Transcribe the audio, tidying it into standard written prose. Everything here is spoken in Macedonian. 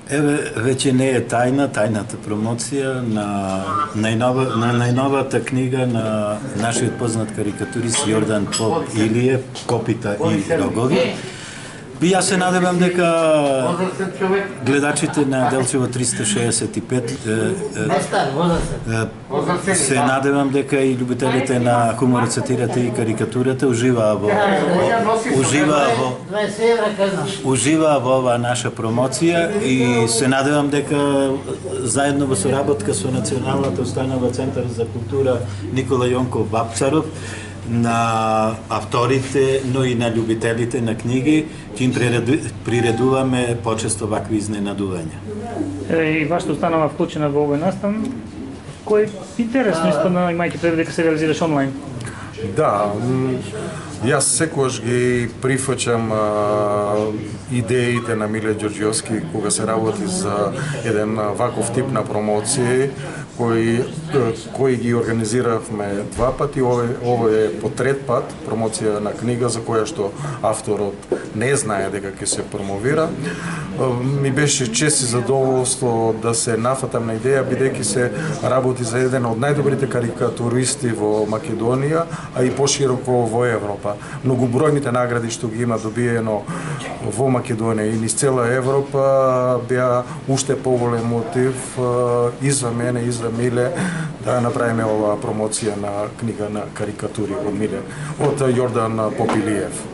Еве, веќе не е тајната промоција на најновата книга на нашиот познат карикатурист Јордан Поп Илиев, Копита и рогови. И јас се надевам дека гледачите на Делчево 365 се надевам дека и љубителите на хуморот, сатирата и карикатурата уживаа во оваа наша промоција и се надевам дека заедно во соработка со Националната установа Центар за култура Никола Јонков Вапцаров на авторите, но и на љубителите на книги, ќе им приредуваме почесто вакви изненадувања. И вашата установа вклучена во овој настан, кој интересно испадна, имајќи предвид дека се реализираш онлайн? Да, јас секогаш ги прифаќам идеите на Миле Ѓорѓовски кога се работи за еден ваков тип на промоции кои ги организиравме два пати. Ово е по трет пат промоција на книга за која што авторот не знае дека ќе се промовира. Ми беше чест и задоволство да се нафатам на идеја, бидејќи се работи за еден од најдобрите карикатуристи во Македонија, а и пошироко во Европа. Многобројните награди што ги има добиено во Македонија и низ цела Европа беа уште поголем мотив и за мене и за Миле да направиме оваа промоција на книга на карикатури од Миле, од Јордан Поп Илиев.